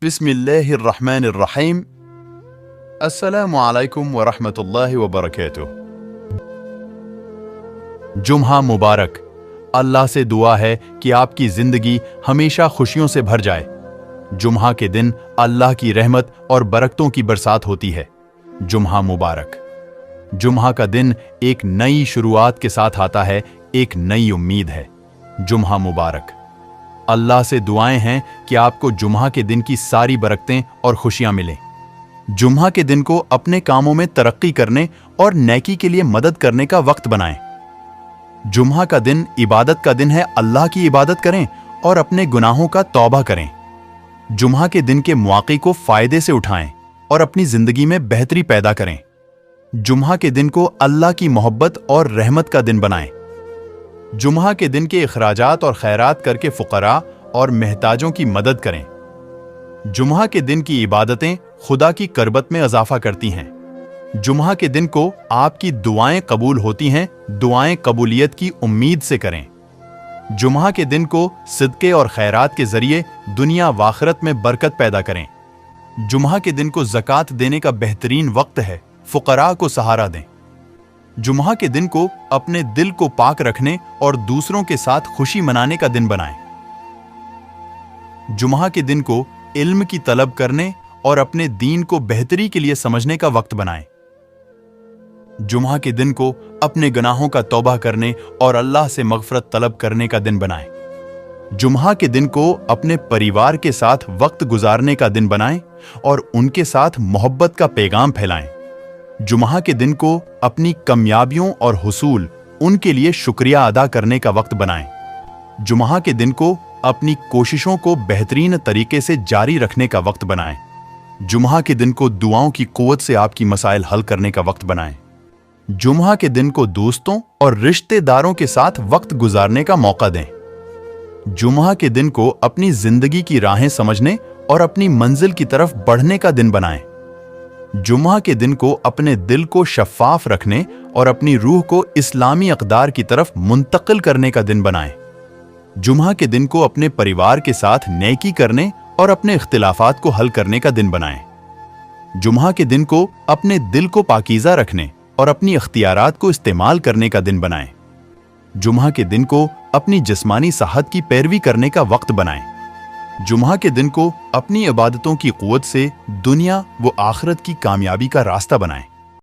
बिस्मिल्लाहिर्रहमानिर्रहीम। अस्सलामु अलैकुम व रहमतुल्लाहि व बरकातुहू। जुम्हा मुबारक। अल्लाह से दुआ है कि आपकी जिंदगी हमेशा खुशियों से भर जाए। जुम्हा के दिन अल्लाह की रहमत और बरकतों की बरसात होती है। जुम्हा मुबारक। जुम्हा का दिन एक नई शुरुआत के साथ आता है, एक नई उम्मीद है। जुम्हा मुबारक। अल्लाह से दुआएं हैं कि आपको जुम्हा के दिन की सारी बरकतें और खुशियां मिलें। जुम्हा के दिन को अपने कामों में तरक्की करने और नेकी के लिए मदद करने का वक्त बनाएं। जुम्हा का दिन इबादत का दिन है। अल्लाह की इबादत करें और अपने गुनाहों का तौबा करें। जुम्हा के दिन के मौके को फायदे से उठाएं और अपनी जिंदगी में बेहतरी पैदा करें। जुम्हा के दिन को अल्लाह की मोहब्बत और रहमत का दिन बनाएं। जुम्हा के दिन के इखराजात और खैरात करके फुकरा और महताजों की मदद करें। जुम्हा के दिन की इबादतें खुदा की करबत में इजाफा करती हैं। जुम्हा के दिन को आपकी दुआएं कबूल होती हैं। दुआएं कबूलियत की उम्मीद से करें। जुम्हा के दिन को सिदके और खैरात के जरिए दुनिया व आखिरत में बरकत पैदा करें। जुम्हा के दिन को ज़कात देने का बेहतरीन वक्त है। फुकरा को सहारा दें। जुम्हा के दिन को अपने दिल को पाक रखने और दूसरों के साथ खुशी मनाने का दिन बनाएं। जुम्हा के दिन को इल्म की तलब करने और अपने दीन को बेहतरी के लिए समझने का वक्त बनाएं। जुम्हा के दिन को अपने गुनाहों का तौबा करने और अल्लाह से मगफरत तलब करने का दिन बनाएं। जुम्हा के दिन को अपने परिवार के साथ वक्त गुजारने का दिन बनाएं और उनके साथ मोहब्बत का पैगाम फैलाएं। जुम्हा के दिन को अपनी कामयाबियों और हुसूल उनके लिए शुक्रिया अदा करने का वक्त बनाएं। जुम्हा के दिन को अपनी कोशिशों को बेहतरीन तरीके से जारी रखने का वक्त बनाएं। जुम्हा के दिन को दुआओं की कुव्वत से आपकी मसाइल हल करने का वक्त बनाएं। जुम्हा के दिन को दोस्तों और रिश्तेदारों के साथ वक्त गुजारने का मौका दें। जुम्हा के दिन को अपनी जिंदगी की राहें समझने और अपनी मंजिल की तरफ बढ़ने का दिन बनाएं। जुम्हा के दिन को अपने दिल को शफ़ाफ रखने और अपनी रूह को इस्लामी अक़दार की तरफ मुंतकिल करने का दिन बनाएं। जुम्हा के दिन को अपने परिवार के साथ नेकी करने और अपने इख्तिलाफात को हल करने का दिन बनाएं। जुम्हा के दिन को अपने दिल को पाकीज़ा रखने और अपनी इख्तियारात को इस्तेमाल करने का दिन बनाएं। जुम्हा के दिन को अपनी जिस्मानी सेहत की पैरवी करने का वक्त बनाएं। जुम्हा के दिन को अपनी इबादतों की कुव्वत से दुनिया व आखिरत की कामयाबी का रास्ता बनाएं।